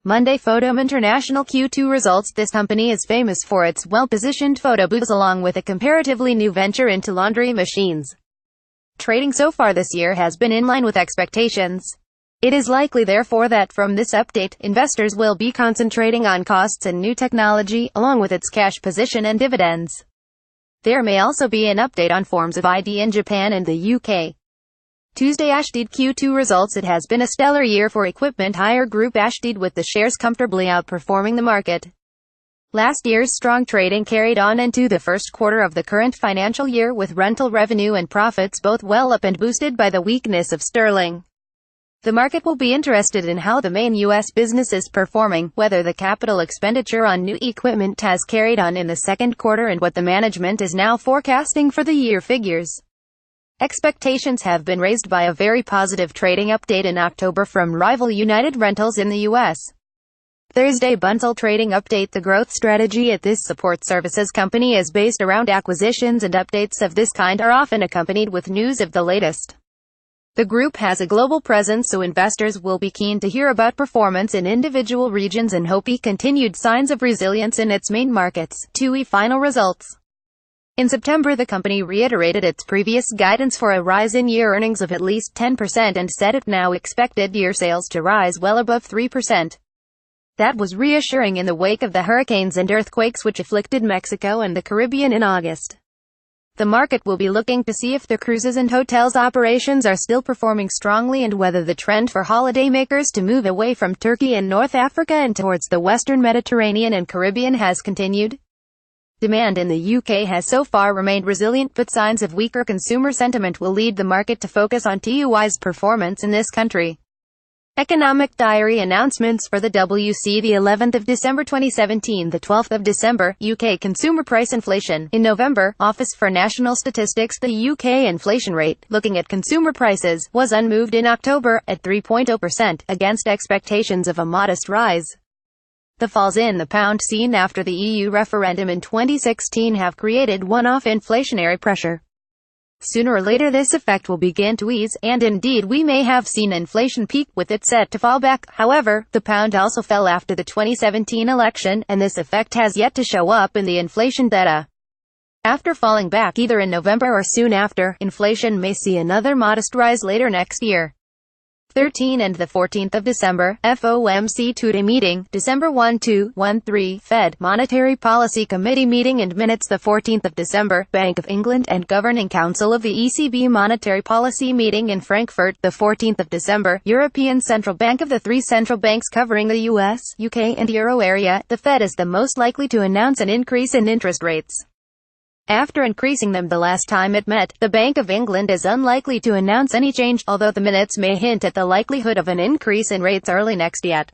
Monday. PhotoMe International Q2 results. This company is famous for its well-positioned photo booths along with a comparatively new venture into laundry machines. Trading so far this year has been in line with expectations. It is likely therefore that from this update, investors will be concentrating on costs and new technology, along with its cash position and dividends. There may also be an update on forms of ID in Japan and the UK. Tuesday. Ashtead Q2 results. It has been a stellar year for equipment hire group Ashtead, with the shares comfortably outperforming the market. Last year's strong trading carried on into the first quarter of the current financial year, with rental revenue and profits both well up and boosted by the weakness of sterling. The market will be interested in how the main U.S. business is performing, whether the capital expenditure on new equipment has carried on in the second quarter, and what the management is now forecasting for the year figures. Expectations have been raised by a very positive trading update in October from rival United Rentals in the U.S. Thursday. Bunzl trading update. The growth strategy at this support services company is based around acquisitions, and updates of this kind are often accompanied with news of the latest. The group has a global presence, so investors will be keen to hear about performance in individual regions and hope continued signs of resilience in its main markets. 2. Final results. In September, the company reiterated its previous guidance for a rise in year earnings of at least 10% and said it now expected year sales to rise well above 3%. That was reassuring in the wake of the hurricanes and earthquakes which afflicted Mexico and the Caribbean in August. The market will be looking to see if the cruises and hotels operations are still performing strongly, and whether the trend for holidaymakers to move away from Turkey and North Africa and towards the Western Mediterranean and Caribbean has continued. Demand in the UK has so far remained resilient, but signs of weaker consumer sentiment will lead the market to focus on TUI's performance in this country. Economic diary announcements for the WC. The 11th of December 2017, the 12th of December, UK consumer price inflation. In November, Office for National Statistics. The UK inflation rate, looking at consumer prices, was unmoved in October, at 3.0%, against expectations of a modest rise. The falls in the pound seen after the EU referendum in 2016 have created one-off inflationary pressure. Sooner or later this effect will begin to ease, and indeed we may have seen inflation peak, with it set to fall back. However, the pound also fell after the 2017 election, and this effect has yet to show up in the inflation data. After falling back either in November or soon after, inflation may see another modest rise later next year. 13 and the 14th of December, FOMC two-day meeting, December 1-2-1-3, Fed Monetary Policy Committee meeting and minutes. The 14th of December, Bank of England and Governing Council of the ECB Monetary Policy meeting in Frankfurt. The 14th of December, European Central Bank. Of the three central banks covering the US, UK and Euro area, the Fed is the most likely to announce an increase in interest rates. After increasing them the last time it met, the Bank of England is unlikely to announce any change, although the minutes may hint at the likelihood of an increase in rates early next year.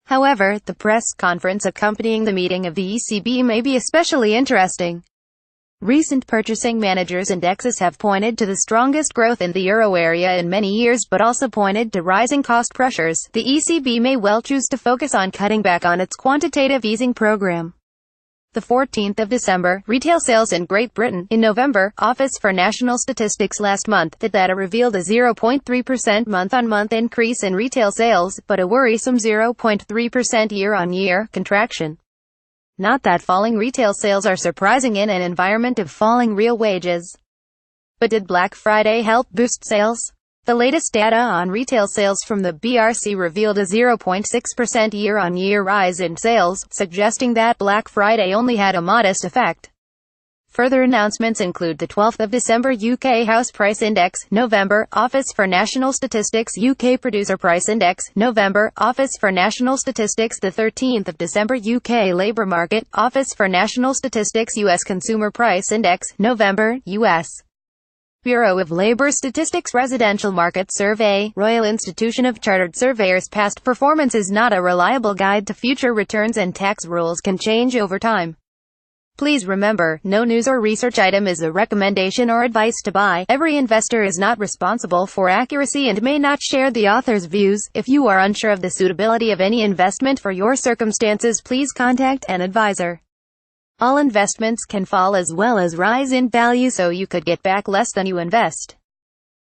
However, the press conference accompanying the meeting of the ECB may be especially interesting. Recent purchasing managers' indexes have pointed to the strongest growth in the euro area in many years, but also pointed to rising cost pressures. The ECB may well choose to focus on cutting back on its quantitative easing program. The 14th of December, retail sales in Great Britain. In November, Office for National Statistics last month, the data revealed a 0.3% month-on-month increase in retail sales, but a worrisome 0.3% year-on-year contraction. Not that falling retail sales are surprising in an environment of falling real wages. But did Black Friday help boost sales? The latest data on retail sales from the BRC revealed a 0.6% year-on-year rise in sales, suggesting that Black Friday only had a modest effect. Further announcements include the 12th of December UK House Price Index, November, Office for National Statistics UK Producer Price Index, November, Office for National Statistics. The 13th of December UK Labor Market, Office for National Statistics US Consumer Price Index, November, US. Bureau of Labor Statistics Residential Market Survey, Royal Institution of Chartered Surveyors. Past performance is not a reliable guide to future returns, and tax rules can change over time. Please remember, no news or research item is a recommendation or advice to buy. Every investor is not responsible for accuracy and may not share the author's views. If you are unsure of the suitability of any investment for your circumstances, please contact an advisor. All investments can fall as well as rise in value, so you could get back less than you invest.